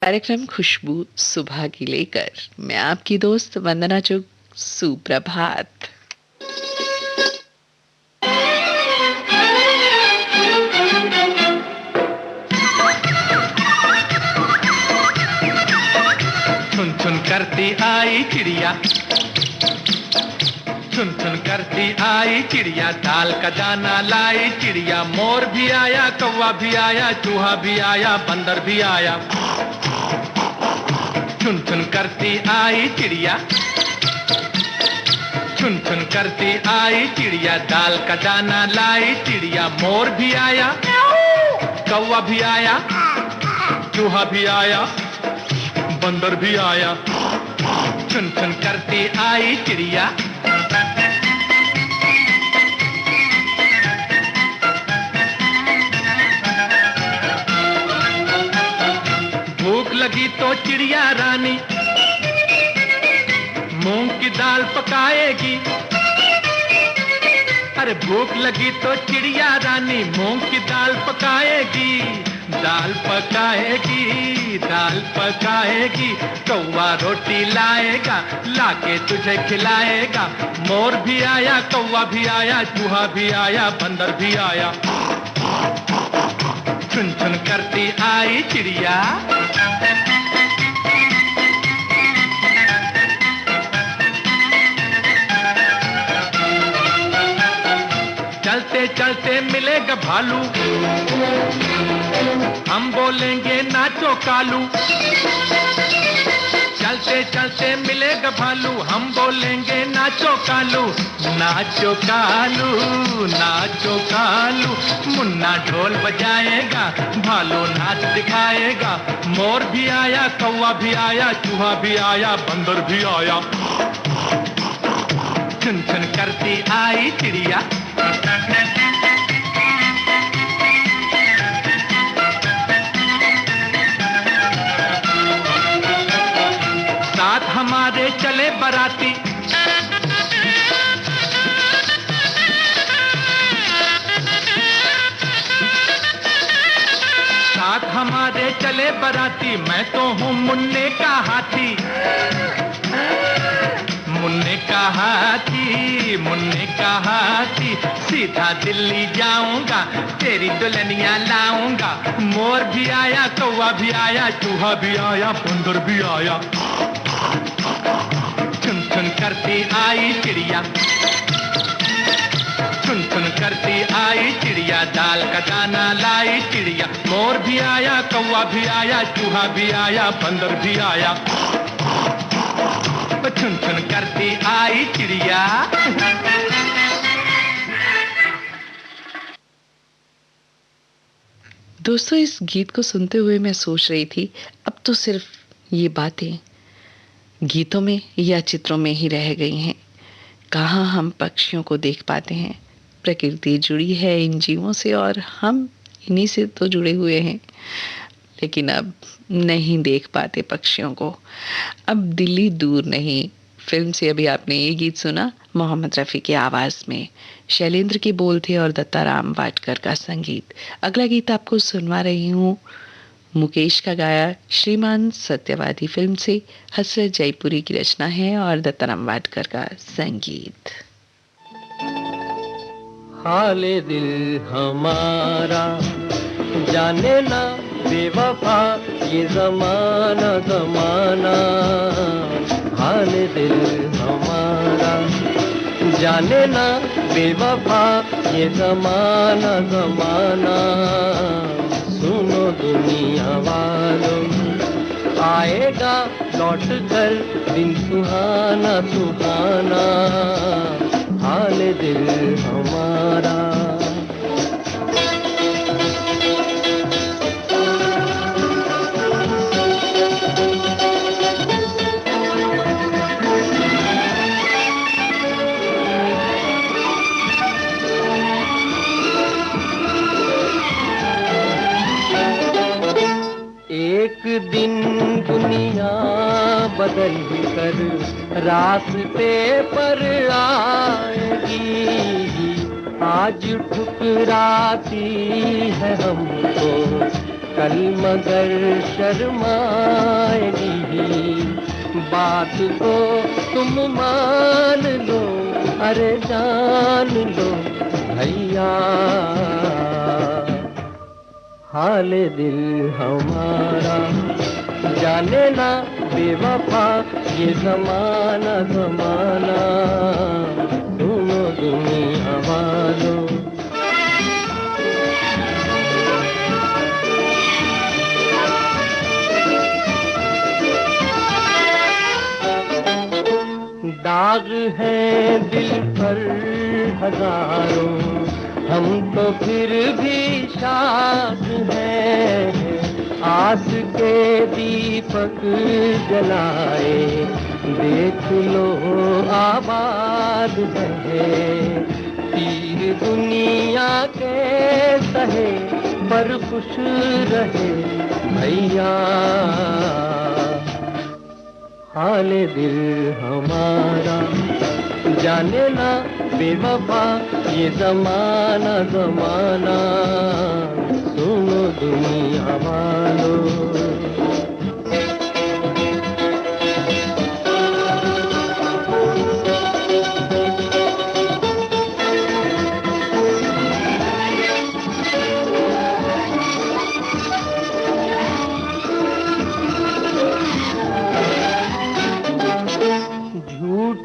कार्यक्रम खुशबू सुबह की लेकर मैं आपकी दोस्त वंदना चुग। सुप्रभात। चुन चुन करती आई चिड़िया, चुन चुन करती आई चिड़िया, दाल का दाना लाई चिड़िया। मोर भी आया, कौवा भी आया, चूहा भी आया, बंदर भी आया। चुन चुन करती आई चिड़िया, चुन चुन करती आई चिड़िया, दाल का दाना लाई चिड़िया। मोर भी आया, कौवा भी आया, चूहा भी आया, बंदर भी आया। चुन चुन करती आई चिड़िया। भूख लगी तो चिड़िया रानी मूंग की दाल पकाएगी। अरे भूख लगी तो चिड़िया रानी मूंग की दाल पकाएगी। दाल पकाएगी, दाल पकाएगी। कौवा रोटी लाएगा, लाके तुझे खिलाएगा। मोर भी आया, कौवा भी आया, चूहा भी आया, बंदर भी आया। चुन चुन करती आई चिड़िया। चलते चलते मिलेगा भालू, हम बोलेंगे नाचो कालू। चलते चलते मिलेगा भालू, हम बोलेंगे नाचो कालू। नाचो कालू, नाचो कालू। मुन्ना ढोल बजाएगा, भालू नाच दिखाएगा। मोर भी आया, कौवा भी आया, चूहा भी आया, बंदर भी आया। चुन चुन करती आई चिड़िया। साथ हमारे चले बराती, साथ हमारे चले बराती। मैं तो हूँ मुन्ने का हाथी, मुन्ने का हाथी, मुन्ने का हाथी। सीधा दिल्ली जाऊंगा, तेरी दुल्हनिया लाऊंगा। मोर भी आया, कौवा भी आया, चूहा भी आया, बंदर भी आया। चुन चुन करती आई चिड़िया, चुन चुन करती आई चिड़िया, दाल का दाना लाई चिड़िया। मोर भी आया, कौवा भी आया, चूहा भी आया, बंदर भी आया। चुन चुन करती आई चिड़िया। दोस्तों, इस गीत को सुनते हुए मैं सोच रही थी, अब तो सिर्फ ये बातें गीतों में या चित्रों में ही रह गई हैं। कहाँ हम पक्षियों को देख पाते हैं। प्रकृति जुड़ी है इन जीवों से और हम इन्हीं से तो जुड़े हुए हैं, लेकिन अब नहीं देख पाते पक्षियों को। अब दिल्ली दूर नहीं फिल्म से अभी आपने ये गीत सुना, मोहम्मद रफ़ी की आवाज़ में। शैलेंद्र के बोल थे और दत्ताराम वाडकर का संगीत। अगला गीत आपको सुनवा रही हूँ, मुकेश का गाया श्रीमान सत्यवादी फिल्म से। हसरत जयपुरी की रचना है और दत्ताराम वाडकर का संगीत। हाले दिल हमारा जाने ना बेवफा ये ज़माना ज़माना। हाले दिल हमारा जाने ना बेवफा ये ज़माना ज़माना। सुनो दुनिया वालों, आएगा लौट कर दिन सुहाना सुहाना। हाल दिल हमारा। एक दिन दुनिया बदल कर रास्ते पर आएगी। आज ठुकराती है हमको कल मगर शर्माएगी, बात को तुम मान लो, अरे जान लो भैया, हाले दिल हमारा जाने ना बेवफा, ये ज़माना ज़माना सुनो दुनिया वालों। दाग है दिल पर हजारों, हम तो फिर भी शाद हैं, आस के दीपक जलाए देख लो आबाद है, तीर दुनिया के सहे पर खुश रहे भैया, हाले दिल हमारा जाने ना बेवफा, ये ज़माना ज़माना सुनो दुनिया वालों।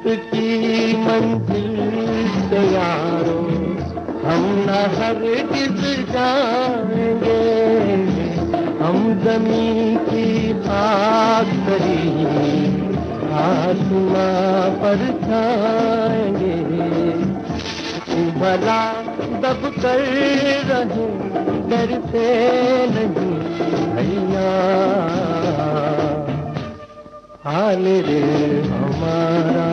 की मंजिल से यारों हम न हरगिज़ जाएंगे, हम ज़मीन की खाक करीब आसमां पर छाएंगे, भला दब कर रहे डरते नहीं भैया, हाले दिल हमारा।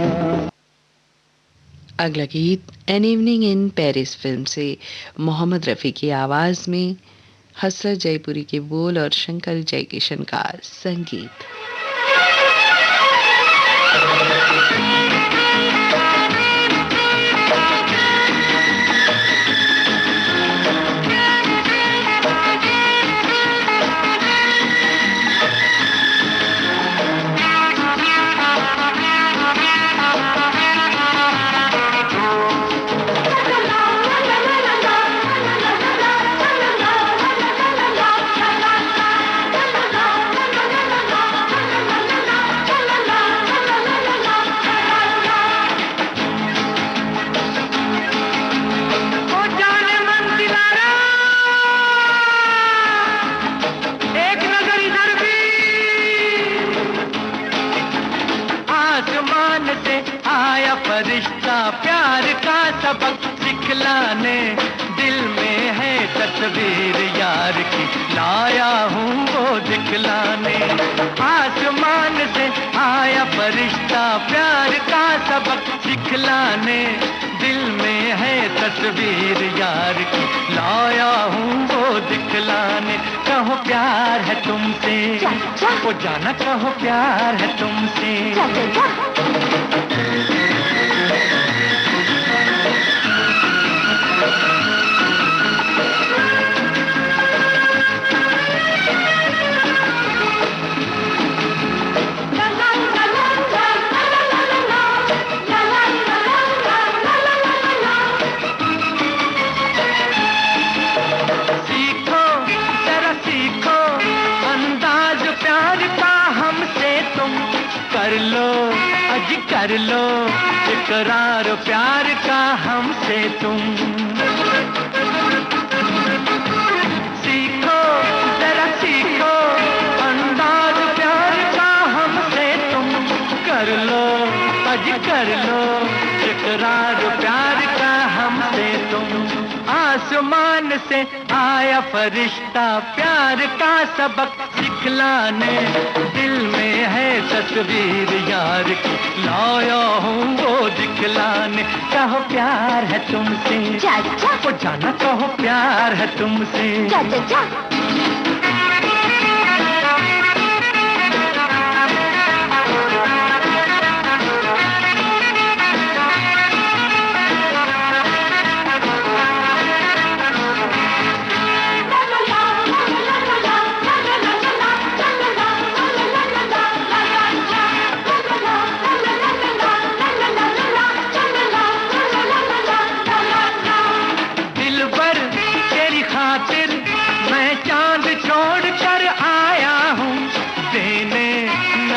अगला गीत an evening in Paris film से मोहम्मद रफ़ी की आवाज़ में हसरत जयपुरी के बोल और शंकर जयकिशन का संगीत। फरिश्ता प्यार का सबक सिखलाने, दिल में है तस्वीर यार की, लाया हूँ वो दिखलाने। आसमान से आया फरिश्ता प्यार का सबक सिखलाने, दिल में है तस्वीर यार की, लाया हूँ वो दिखलाने। कहो प्यार है तुमसे, वो जाना कहो प्यार है तुमसे। कर लो इकरार प्यार का हमसे तुम, सीखो जरा सीखो अंदाज प्यार का हमसे तुम, कर लो अज कर लो इकरार प्यार का हमसे तुम। आसमान से आया फरिश्ता प्यार का सबक सिखलाने, दिल में है तस्वीर यार की, लाया हूँ वो दिखलाने। कहो प्यार है तुमसे, वो जाना कहो प्यार है तुमसे।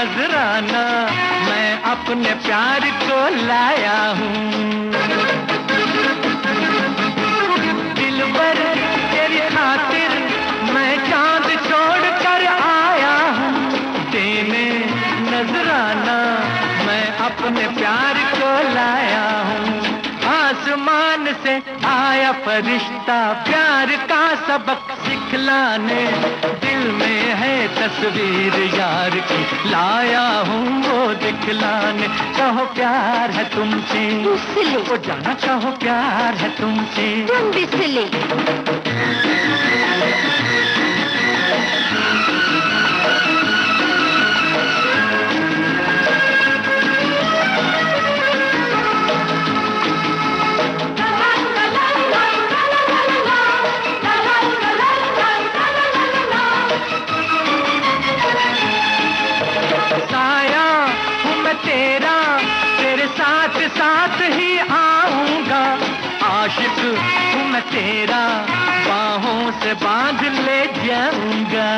नजराना मैं अपने प्यार को लाया हूँ। दिलबर तेरी खातिर मैं चांद छोड़ कर आया हूँ। देने नजराना मैं अपने प्यार को लाया हूँ। आसमान से आया फरिश्ता प्यार का सबक सिखलाने, दिल में है तस्वीर यार की लाया हूँ वो दिखलाने। कहो प्यार है तुमसे, वो जाना कहो प्यार है तुमसे। तुम बिस्ले साथ ही आऊंगा, आशिक हूँ मैं तेरा बाहों से बांध ले जाऊंगा।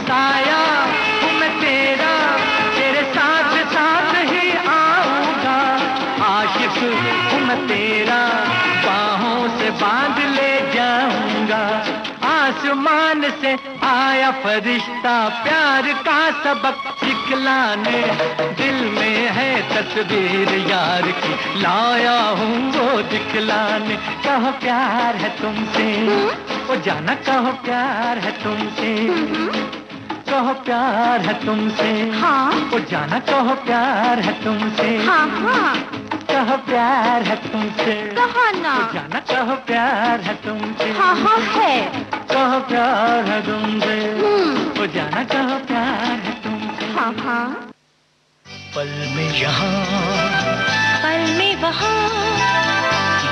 साया हूँ मैं तेरा तेरे साथ साथ ही आऊंगा, आशिक हूँ मैं तेरा बाहों से बांध ले जाऊंगा। आसमान से आया फरिश्ता प्यार का सबक सिखलाने, दिल में है तस्वीर यार की लाया हूँ वो दिखलाने। कहो प्यार है तुमसे, वो जाना कहो प्यार है तुमसे। कहो प्यार है तुमसे, हाँ वो जाना कहो प्यार है तुमसे। हाँ हाँ कहो प्यार है तुमसे, कहा ना वो जाना कहो प्यार है तुमसे। हाँ हाँ है कहो प्यार है तुमसे, वो जाना कहो प्यार है तुमसे। हाँ हाँ पल में यहाँ पल में वहाँ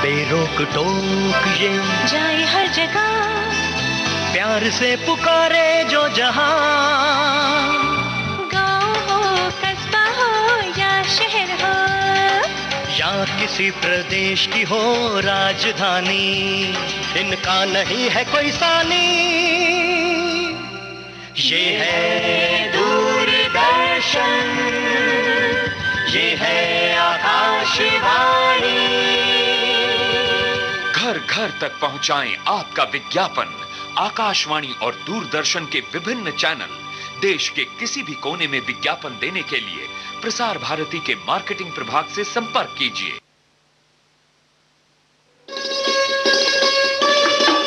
बेरोक टोक ये जाए हर जगह, प्यार से पुकारे जो जहाँ। गाँव हो कस्बा हो या शहर हो, या किसी प्रदेश की हो राजधानी, इनका नहीं है कोई सानी। ये है दूरदर्शन, ये है आकाशवाणी। घर घर तक पहुंचाएं आपका विज्ञापन। आकाशवाणी और दूरदर्शन के विभिन्न चैनल देश के किसी भी कोने में विज्ञापन देने के लिए प्रसार भारती के मार्केटिंग प्रभाग से संपर्क कीजिए।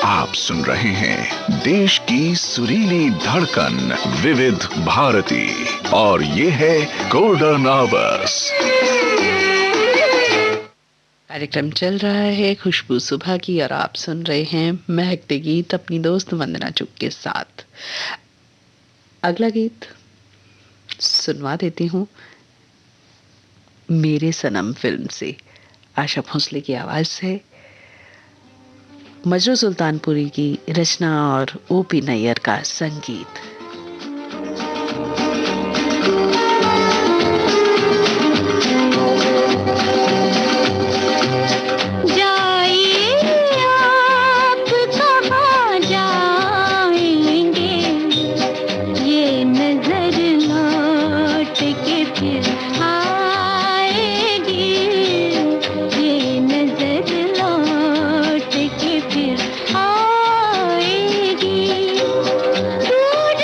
आप सुन रहे हैं देश की सुरीली धड़कन विविध भारती और ये है गोल्डन आवर्स। कार्यक्रम चल रहा है खुशबू सुबह की और आप सुन रहे हैं महकते गीत अपनी दोस्त वंदना चुग के साथ। अगला गीत सुनवा देती हूँ मेरे सनम फिल्म से। आशा भोसले की आवाज से मजरू सुल्तानपुरी की रचना और ओपी नैयर का संगीत। दूर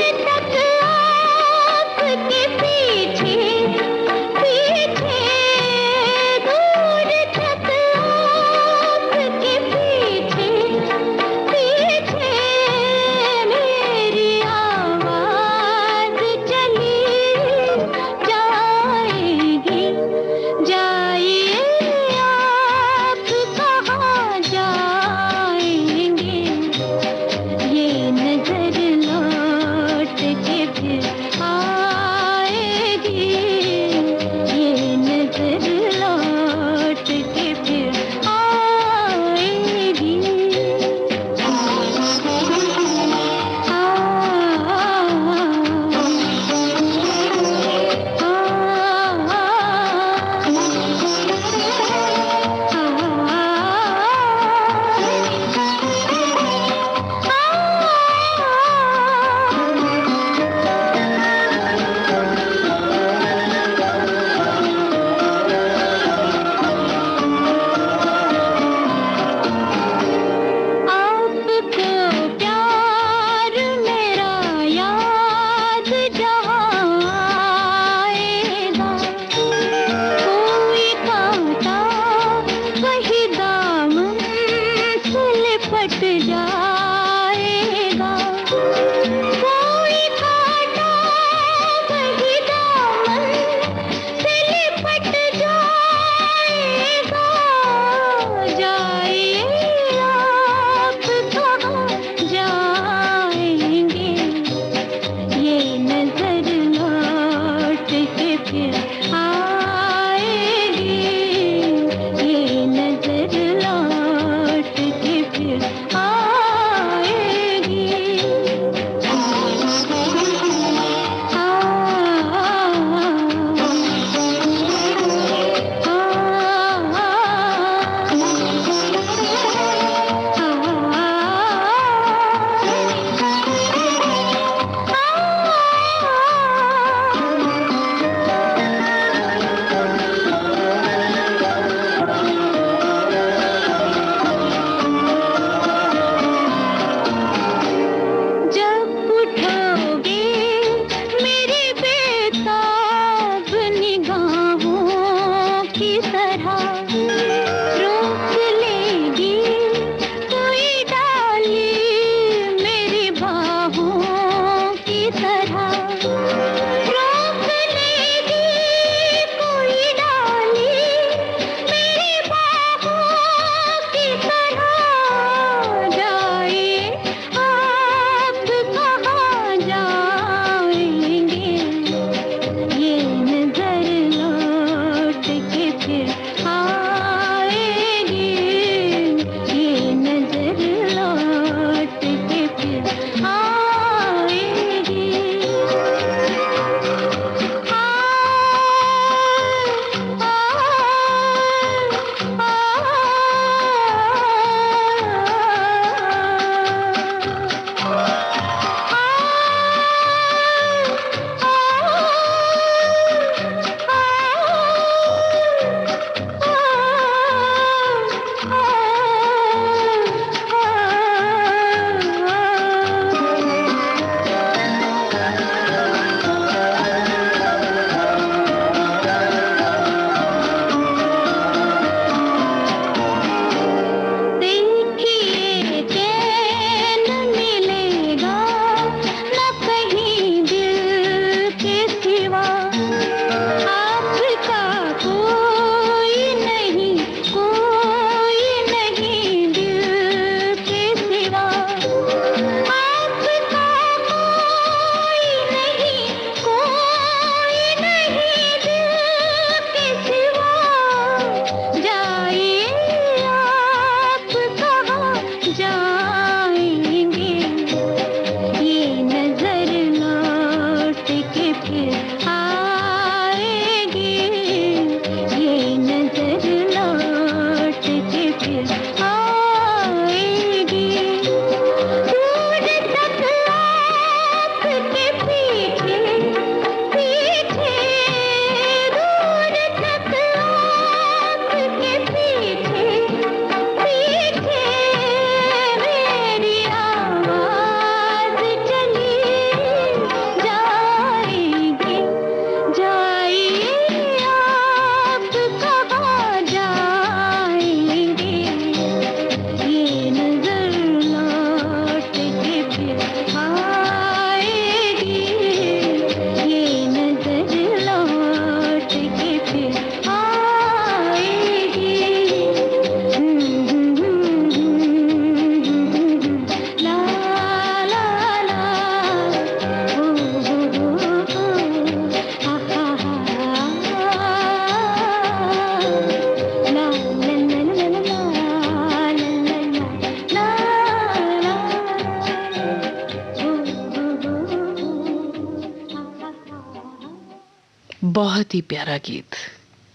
बहुत ही प्यारा गीत।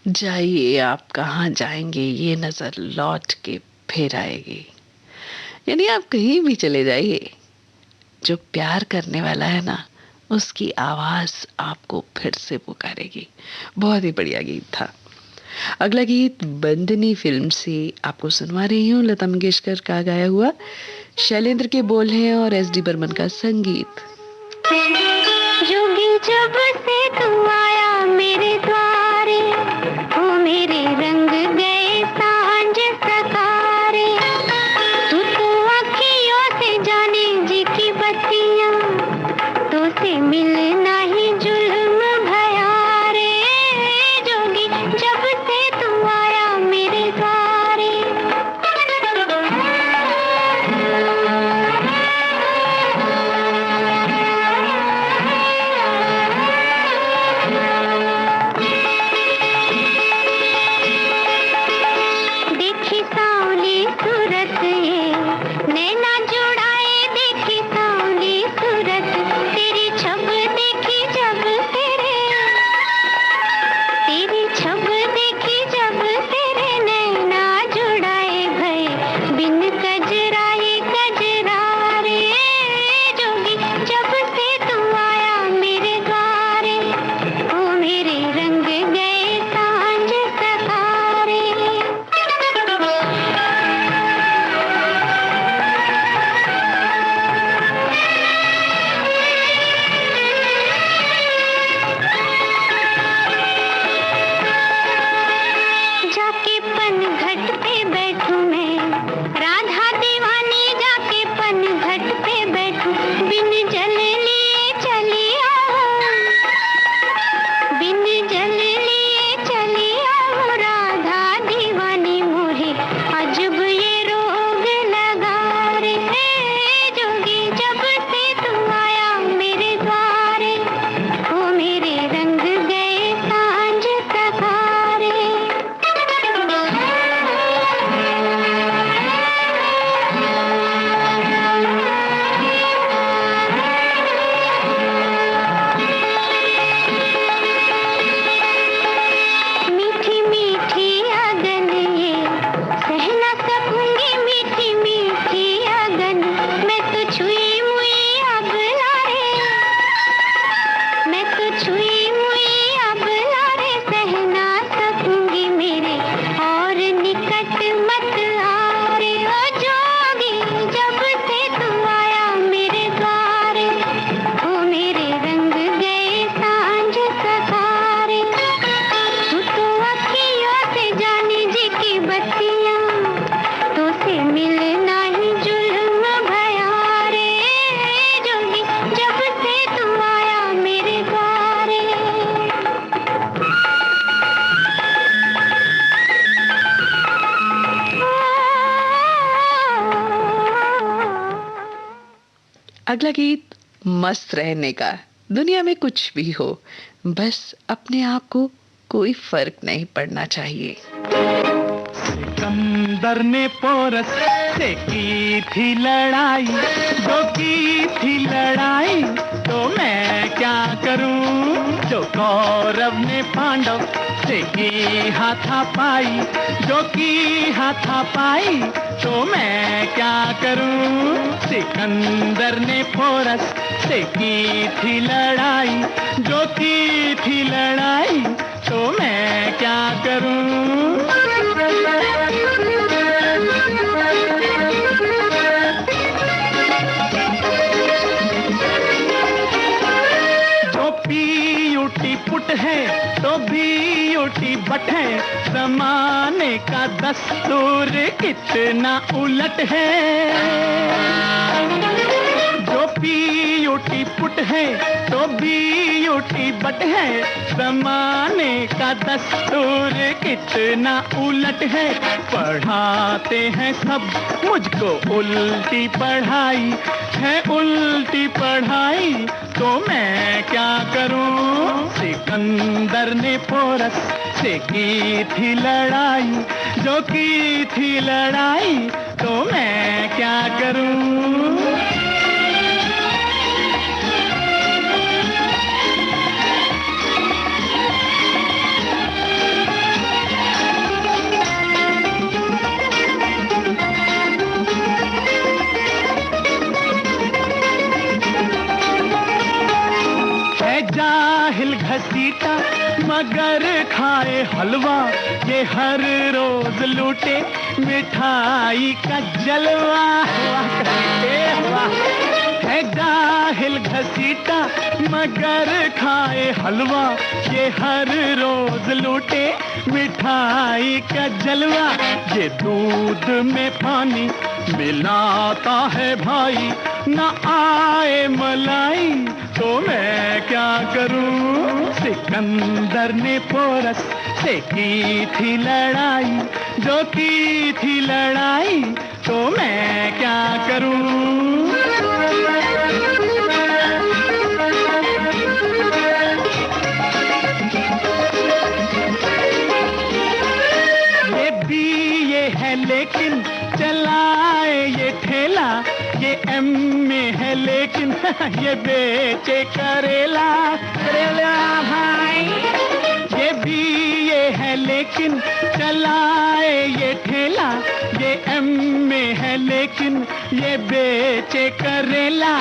जाइए आप कहाँ जाएंगे, ये नजर लौट के फिर आएगी। यानी आप कहीं भी चले जाइए, जो प्यार करने वाला है ना, उसकी आवाज आपको फिर से पुकारेगी। बहुत ही बढ़िया गीत था। अगला गीत बंदनी फिल्म से आपको सुनवा रही हूँ, लता मंगेशकर का गाया हुआ। शैलेंद्र के बोल हैं और एस.डी. बर्मन का संगीत। जोगी जब से तू आया मेरे द्वारे, ओ मेरे रंग गए सांझ सतारे। तू तो अखियों से जाने जी की बत्तियां, तो से मिलना ही जुल्म भया रे। जोगी जब से तू आया मेरे द्वारे। देखी सावली सूरत ये नैना जुड़ाए, देखी सावली सूरत तेरी छब देखी जब तेरी छब देखी जब तेरे नैना जुड़ाए भई बिन कजराए कजरा रे। जोगी जब से तू आया मेरे द्वारे, ओ मेरे रंग गए सांझ सतारे। जाके पनघट पे बैठूं मैं राधा दीवानी, जाके पनघट पे बैठूं बिन जल लिए चली आओ, बिन जल लिए चली आओ राधा दीवानी। मोहे अजब ये रोग लगा रे। जोगी जब से तू आया मेरे द्वारे, ओ मेरे रंग गए सांझ सतारे। मीठी मीठी अगन ये सह न सकूंगी, मीठी मीठी अगन मैं तो छुई मुई अब लारे, मैं तो छुई मुई अब लारे सह ना सकूंगी मेरे और निकट मत आ रे। ओ जोगी जब से तू आया मेरे द्वारे, ओ मेरे रंग गए सांझ सतारे। तू तो अखियों से जाने जी की बत्तियां, तो से मिलना ही जुल्म भया रे। जोगी जब से तू आया मेरे द्वारे। अगला गीत मस्त रहने का। दुनिया में कुछ भी हो, बस अपने आप को कोई फर्क नहीं पड़ना चाहिए। सिकंदर ने पोरस से की थी लड़ाई, जो की थी लड़ाई तो मैं क्या करूं। जो कौरव ने पांडव से की हाथापाई, जो की हाथापाई तो मैं क्या करूं। सिकंदर ने पोरस से की थी लड़ाई, जो की थी लड़ाई तो मैं क्या करूं। जो पीयूटी पुट है तो बीयूटी बट है, जमाने का दस्तूर कितना उलट है। जो पीयूटी पुट है तो बीयूटी बट है, जमाने का दस्तूर कितना उलट है। पढ़ाते हैं सब मुझको उल्टी पढ़ाई, है उल्टी पढ़ाई तो मैं क्या करूं। सिकंदर ने पोरस से की थी लड़ाई, जो की थी लड़ाई तो मैं क्या करूं। है जाहिल घसीटा मगर खाए हलवा, ये हर रोज लूटे मिठाई का जलवा। वाह करके वाह। है जाहिल घसीटा मगर खाए हलवा, ये हर रोज लूटे मिठाई का जलवा। ये दूध में पानी मिलाता है भाई, न आए मलाई तो मैं क्या करूं। सिकंदर ने पोरस से की थी लड़ाई, जो की थी लड़ाई तो मैं क्या करूं। ये बीए है लेकिन चलाए ये ठेला, ये एमए है लेकिन ये बेचे करेला। करेला भाई। ये बीए है लेकिन चलाए ये ठेला, ये एमए है लेकिन ये बेचे करेला।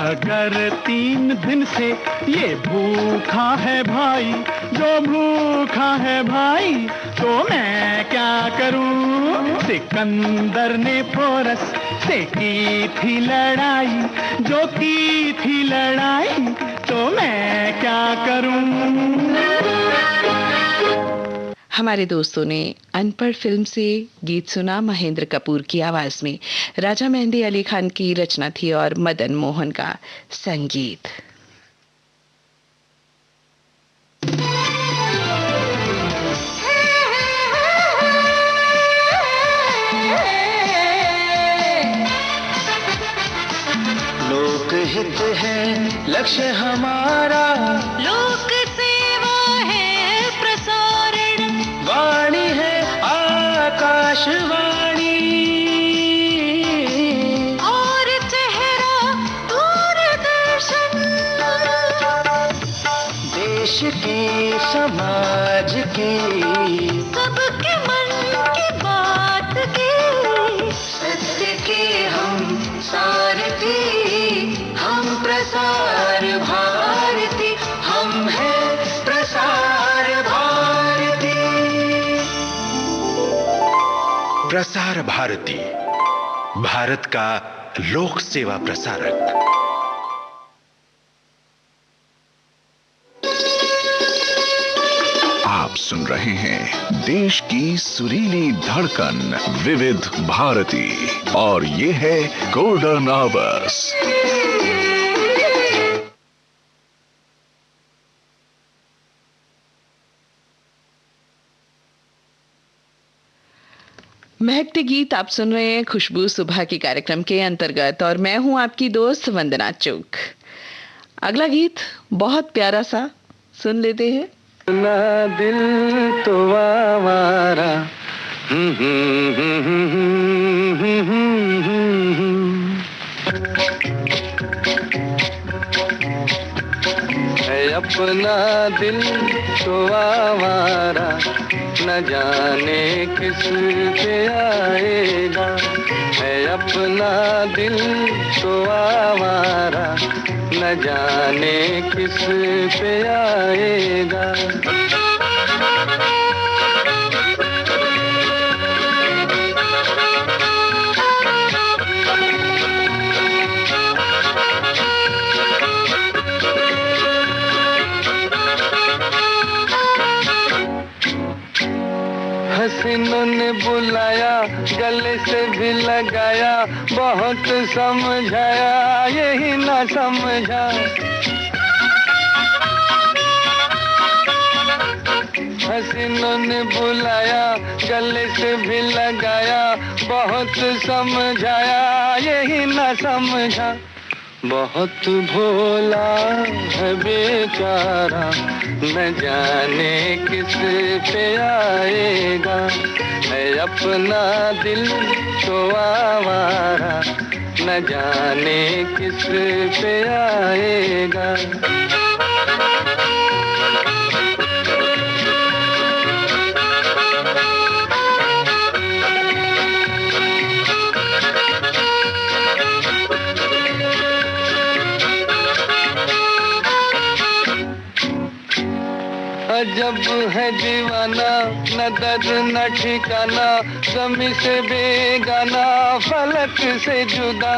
अगर 3 दिन से ये भूखा है भाई, जो भूखा है भाई तो मैं क्या करूं। सिकंदर ने पोरस से की थी लड़ाई, जो की थी लड़ाई तो मैं क्या करूं। हमारे दोस्तों ने अनपढ़ फिल्म से गीत सुना महेंद्र कपूर की आवाज में। राजा मेहंदी अली खान की रचना थी और मदन मोहन का संगीत। लोकहित है लक्ष्य हमारा, लोक सेवा है प्रसारण, वाणी है आकाशवाणी, और चेहरा दूरदर्शन। देश के समाज के सबके मन की बात की, सत्य के हम सारथी, हम प्रसार भारती, हम हैं प्रसार भारती। प्रसार भारती, भारत का लोक सेवा प्रसारक। आप सुन रहे हैं देश की सुरीली धड़कन विविध भारती और ये है गोल्डन आवर्स। महकते गीत आप सुन रहे हैं खुशबू सुबह के कार्यक्रम के अंतर्गत और मैं हूं आपकी दोस्त वंदना चुग। अगला गीत बहुत प्यारा सा सुन लेते हैं। ना दिल तो आवारा, है अपना दिल तो आवारा, न जाने किस पे आएगा। है अपना दिल तो आवारा, न जाने किस पे आएगा। हसीनों ने बुलाया, गले से भी लगाया, बहुत समझाया यही ना समझा। हसीनों ने बुलाया, गले से भी लगाया, बहुत समझाया यही ना समझा। बहुत भोला है बेचारा, न जाने किस पे आएगा। है अपना दिल तो आवारा, न जाने किस पे आएगा। अजब है दीवाना, न दर्द न ठिकाना, ज़मीं से बेगाना, फलक से जुदा।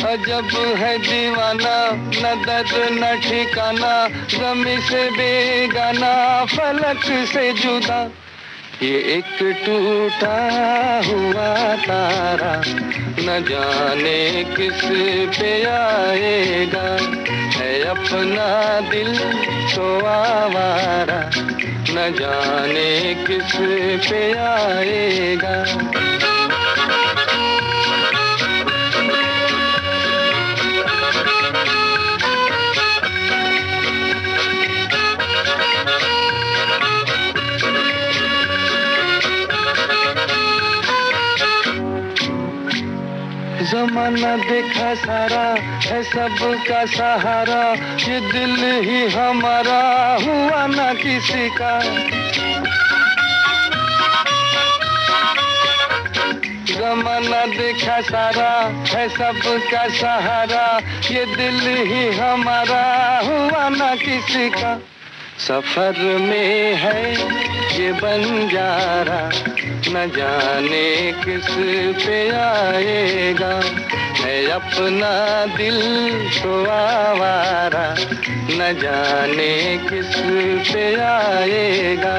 अजब है दीवाना, न दर्द न ठिकाना, ज़मीं से बेगाना, फलक से जुदा। ये एक टूटा हुआ तारा, न जाने किस पे आएगा, है अपना दिल तो आवारा, न जाने किस पे आएगा। ज़माना देखा सारा, है सबका सहारा, ये दिल ही हमारा हुआ ना किसी का। ज़माना देखा सारा, है सबका सहारा, ये दिल ही हमारा हुआ ना किसी का। सफर में है ये बंजारा, न जाने किस पे आएगा, है अपना दिल तो आवारा, न जाने किस पे आएगा।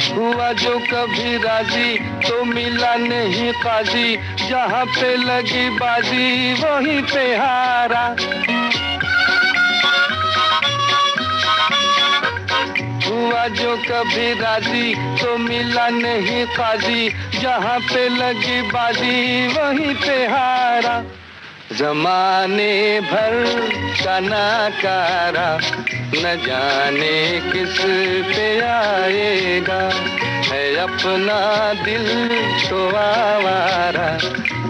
हुआ जो कभी राजी तो मिला नहीं काजी, जहाँ पे लगी बाजी वहीं पे हारा। हुआ जो कभी राजी तो मिला नहीं काजी, जहाँ पे लगी बाजी वहीं पे हारा। ज़माने भर का नाकारा, न जाने किस पे आएगा, है अपना दिल तो आवारा,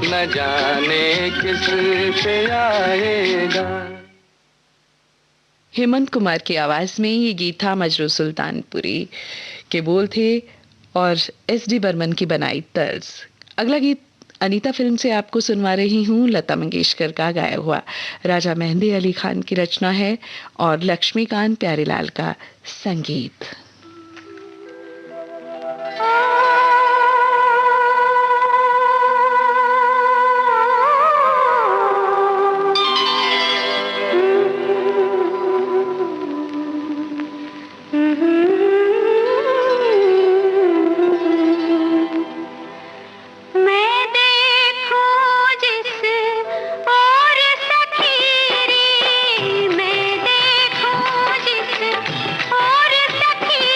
न जाने किस पे आएगा। हेमंत कुमार की आवाज में ये गीत था, मजरू सुल्तानपुरी के बोल थे और एस.डी. बर्मन की बनाई तर्ज। अगला गीत अनीता फिल्म से आपको सुनवा रही हूँ, लता मंगेशकर का गाया हुआ। राजा मेहंदी अली खान की रचना है और लक्ष्मीकांत प्यारेलाल का संगीत। मैं देखूं जिस और सखी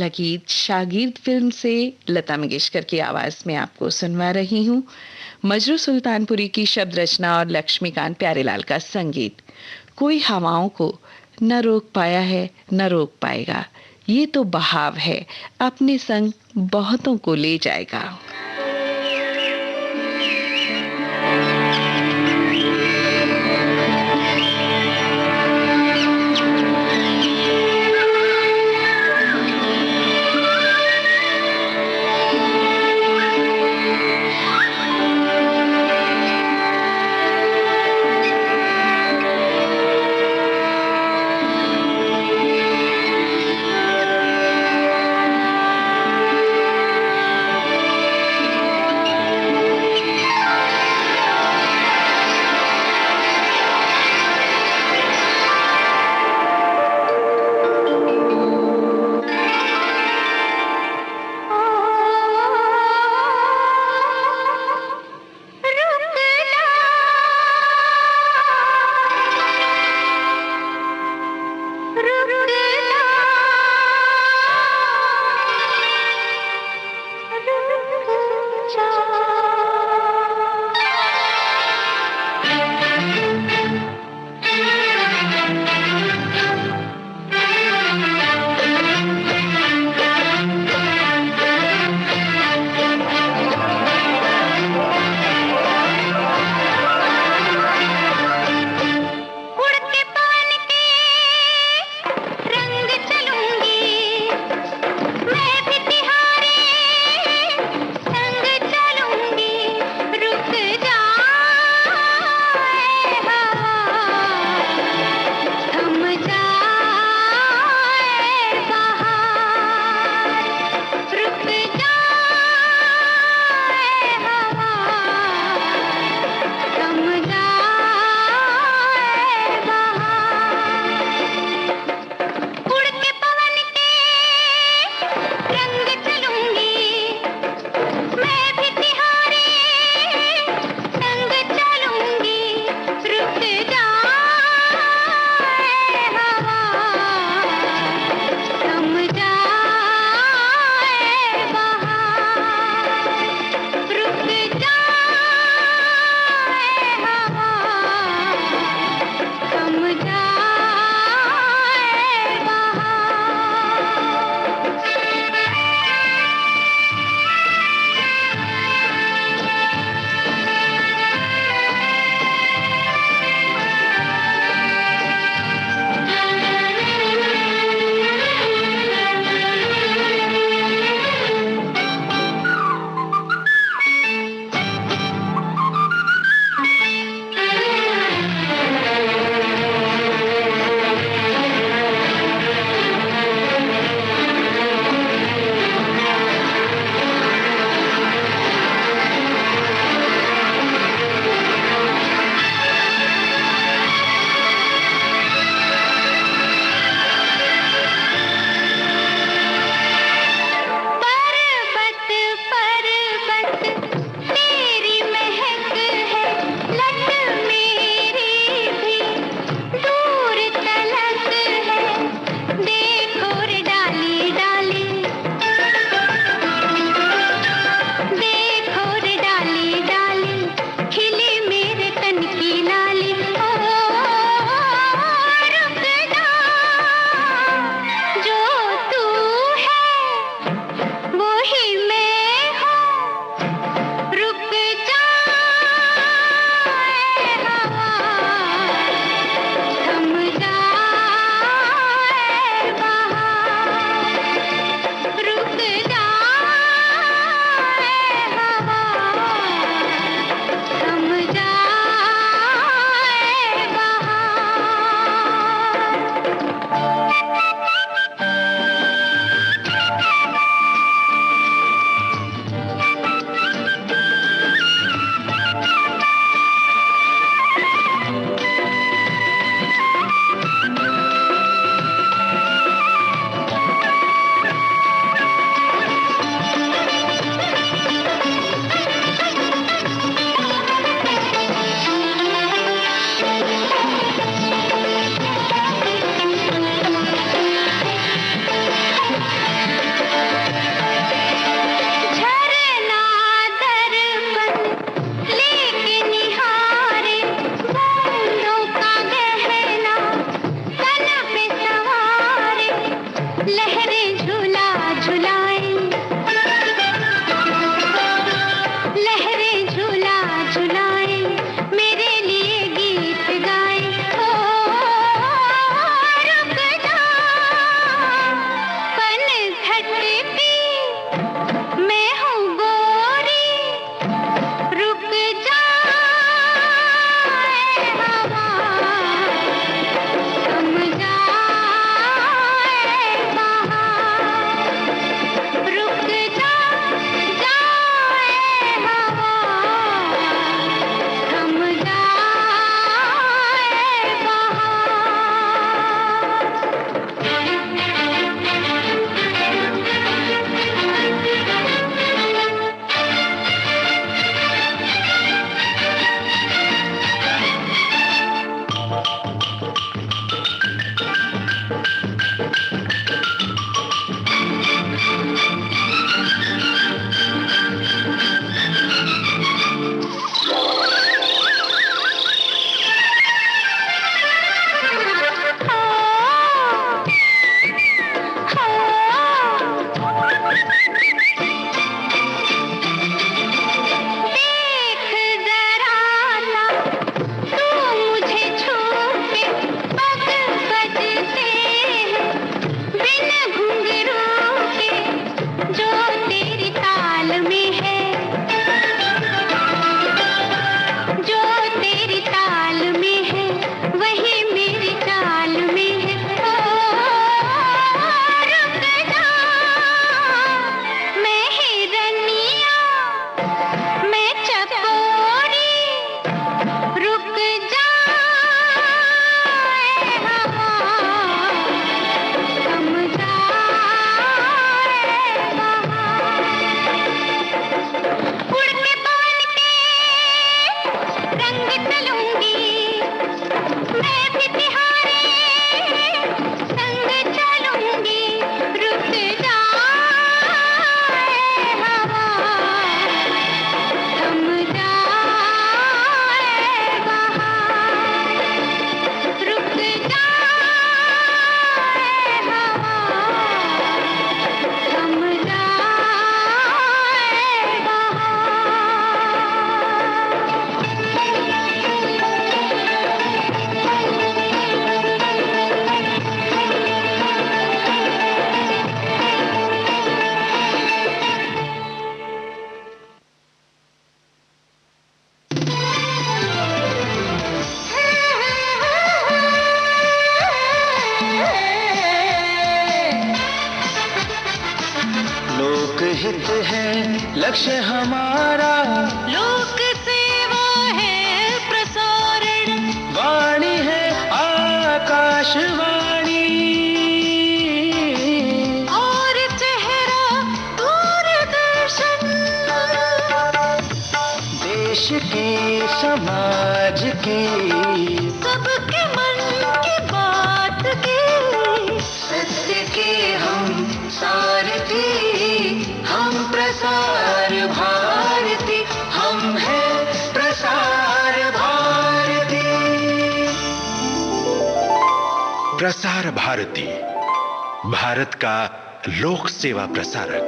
अगला गीत शागिर्द फिल्म से लता मंगेशकर की आवाज में आपको सुनवा रही हूँ। मजरू सुल्तानपुरी की शब्द रचना और लक्ष्मीकांत प्यारेलाल का संगीत। कोई हवाओं को न रोक पाया है न रोक पाएगा, ये तो बहाव है, अपने संग बहुतों को ले जाएगा। भटकी मैं हूँ गोरी, रुक जाए हवा, थम जाए बहार, रुक जाए हवा, थम जाए हित है लक्ष्य हमारा, लोक सेवा है प्रसारण, वाणी है आकाशवाणी, और चेहरा दूरदर्शन, देश की समाज की सबके मन की बात की, सत्य के हम सारथी, हम प्रसार भारती, हम हैं प्रसार भारती। प्रसार भारती, भारत का लोक सेवा प्रसारक।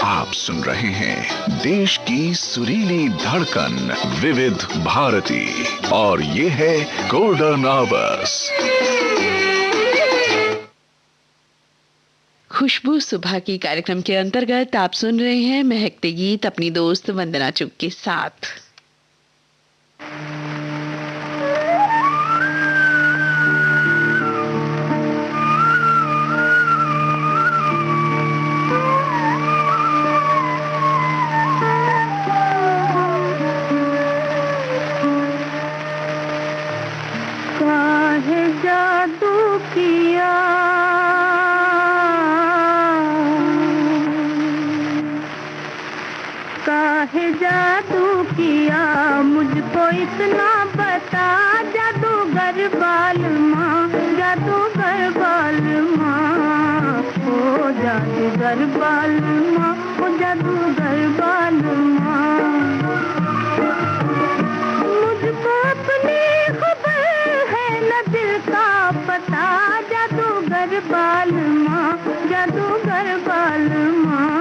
आप सुन रहे हैं देश की सुरीली धड़कन विविध भारती और ये है गोल्डन आवर्स। खुशबू सुबह की कार्यक्रम के अंतर्गत आप सुन रहे हैं महकते गीत अपनी दोस्त वंदना चुग के साथ। काहे जादू किया काहे जादू किया मुझको इतना बता, जादूगर बाल माँ, जादूगर बाल माँ, ओ जादूगर बाल माँ, ओ जादूगर बाल माँ, मुझको अपनी खबर है न दिल का पता, जादूगर बाल माँ, जादूगर बाल माँ,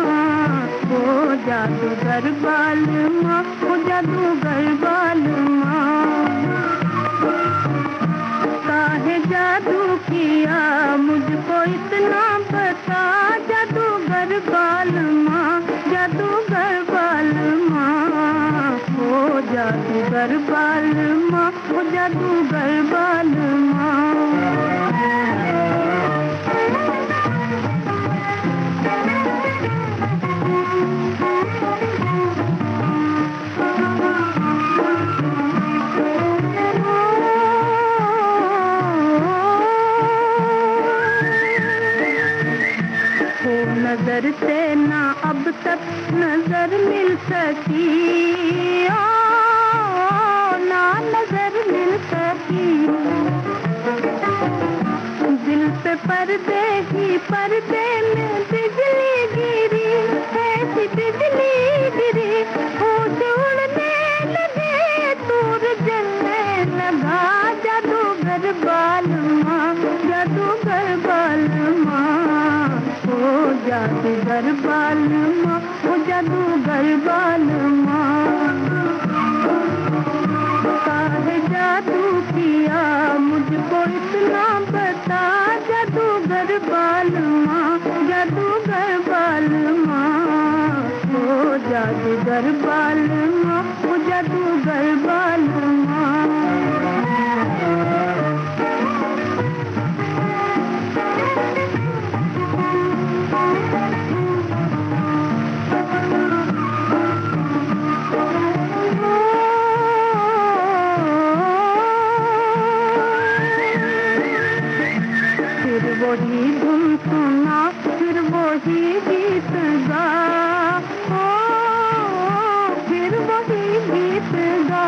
ओ जादूगर बाल माँ, ओ जादूगर बाल माँ, जादू किया मुझको इतना बता, जादूगर बालमा, जादूगर बालमा, ओ जादूगर बालमा, ओ जादूगर बालमा। नजर से ना अब तक नजर मिल सकी, ओ ना नजर मिल सकी। दिल पे पर्दे ही पर्दे में बिजली गिरी, ऐसी बिजली गिरी, होश उड़ने लगे, दूर जलने लगा, जादूगर बालमा, जादूगर बालमा, ओ जादूगर बालमा, ओ जादूगर बालमा। काहे जादू किया मुझको इतना बता, जादूगर बालमा, जादूगर बालमा, ओ जादूगर बालमा, ओ जादूगर बालमा। वही धुन सुना फिर वही गीत गा, ओ फिर वही गीत गा।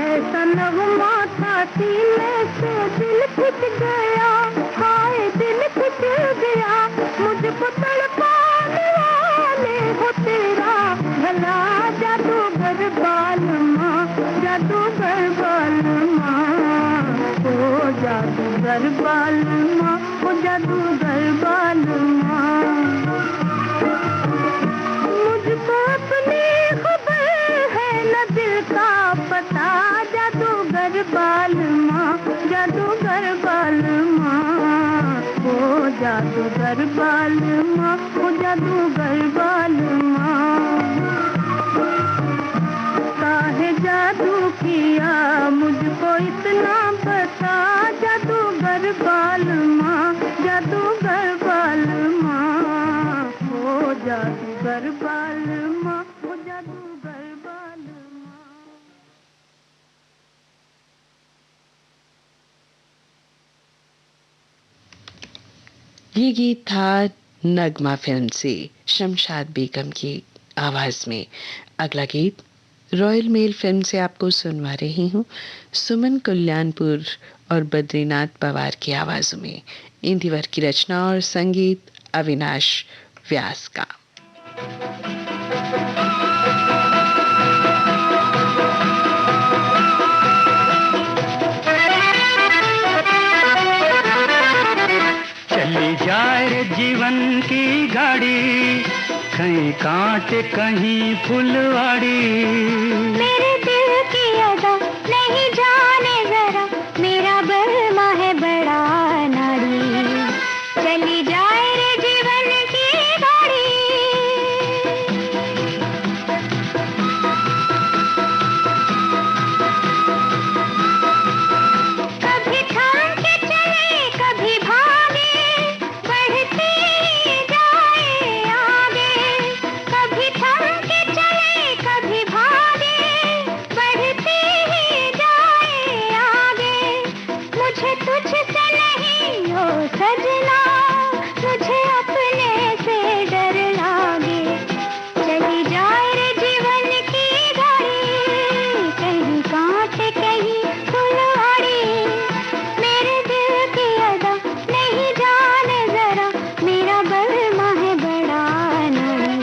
ऐसा नगमा था सीने से दिल खिंच गया, हाय दिल खिंच गया, मुझको तड़पाने वाले हो तेरा भला, जादूगर बालमा, जादूगर बालमा, ओ जादूगर बालमा, ओ जादूगर बालमा। मुझको अपनी खबर है न दिल का पता, जादूगर बालमा, जादूगर बालमा, ओ जादूगर बालमा, ओ जादूगर बालमा। काहे जादू किया मुझको इतना बता, जादूगर बालमा, जादूगर बालमा, ओ जादूगर बालमा, ओ जादूगर बालमा। ये गीत था नगमा फिल्म से शमशाद बेगम की आवाज में। अगला गीत रॉयल मेल फिल्म से आपको सुनवा रही हूँ, सुमन कल्याणपुर और बद्रीनाथ पवार की आवाज़ों में। इंदिवर की रचना और संगीत अविनाश व्यास का। चली जाए रे जीवन की गाड़ी, कहीं कांटे कहीं फुलवाड़ी। मेरे दिल की अदा नहीं जाने जरा, मेरा बलमा है बड़ा नाड़ी। चली जाए रे जीवन की गाड़ी, कभी थाम के चले कभी भागे, बढ़ती जाए आगे, कभी थाम के चले कभी भागे, बढ़ती ही जाए आगे। मुझे तुझसे नहीं हो सजना, मुझे अपने से डर लागे। चली जाए रे जीवन की गाड़ी, कहीं कांटे कहीं फुलवाड़ी। मेरे दिल की अदा नहीं जाने जरा, मेरा बलमा है बड़ा नाड़ी।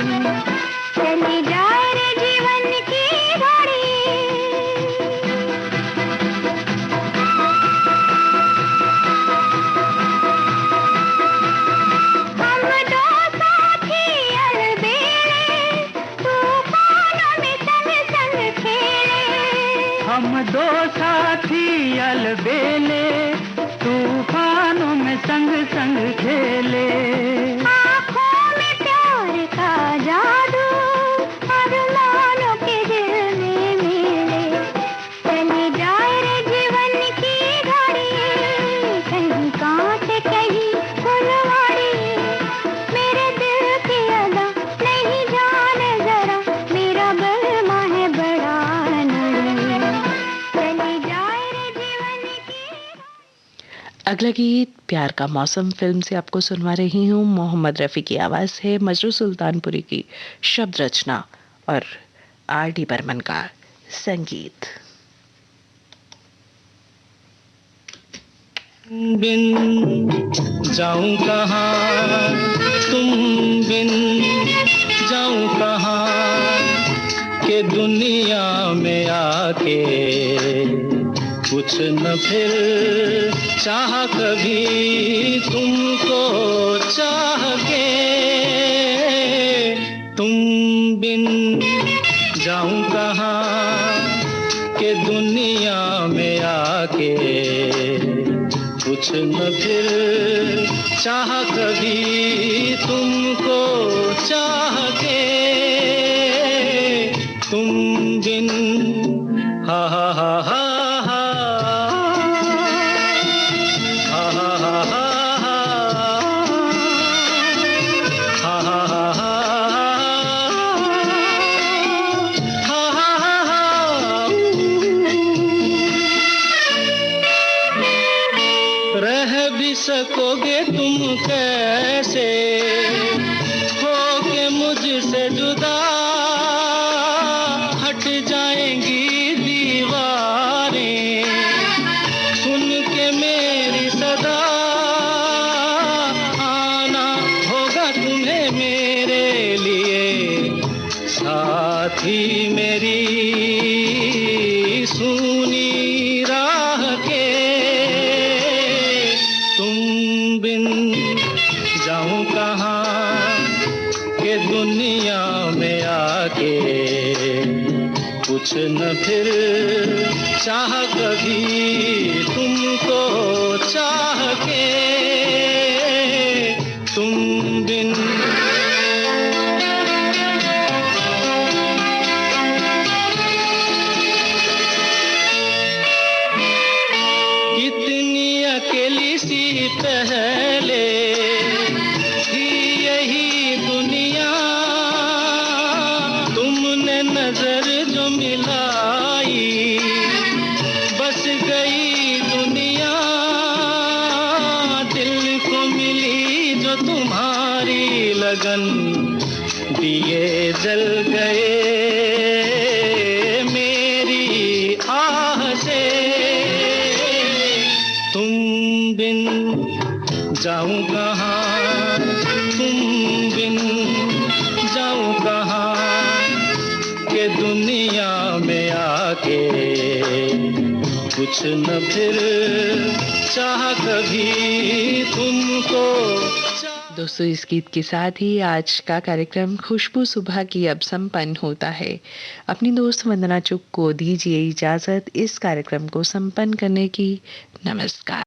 चली जाए रे जीवन की गाड़ी। संग खेले। आँखों में प्यार का जादू अरमानों के दिल में मिले। चली जाए रे जीवन की गाड़ी, कहीं कांट कहीं फुलवाड़ी। मेरे दिल की अदा नहीं जाने जरा, मेरा बलमा है बड़ा नड़ी। चली जाए रे जीवन की। अगला गीत प्यार का मौसम फिल्म से आपको सुनवा रही हूँ। मोहम्मद रफ़ी की आवाज़ है, मजरू सुल्तानपुरी की शब्द रचना और R.D. बर्मन का संगीत। बिन जाऊं कहाँ, तुम बिन जाऊं कहाँ, के दुनिया में आके कुछ न फिर चाह कभी तुमको चाह के। तुम बिन जाऊं कहाँ, के दुनिया में आके कुछ न फिर चाह कभी तुमको चाह के। तुम बिन हा हा हा हा सकोगे तुम कैसे होके मुझसे जुदा, हट जाएंगी दीवारें सुन के मेरी सदा। आना होगा तुम्हें मेरे लिए साथी मेरी सुनी राह के। तुम बिन जाऊं कहाँ, के दुनिया में आके कुछ न फिर चाह कभी तुमको चाह के। तुम बिन कितनी अकेली सी पहले थी यही दुनिया, तुमने नजर जो मिलाई बस गई दुनिया। दिल को मिली जो तुम्हारी लगन, दिए जल गए मेरी आह से। तुम बिन जाऊं कहाँ, तुम बिन जाऊं कहाँ, के दुनिया में आके कुछ न फिर चाह कभी तुमको। दोस्तों, इस गीत के साथ ही आज का कार्यक्रम खुशबू सुबह की अब संपन्न होता है। अपनी दोस्त वंदना चुग को दीजिए इजाजत इस कार्यक्रम को संपन्न करने की। नमस्कार।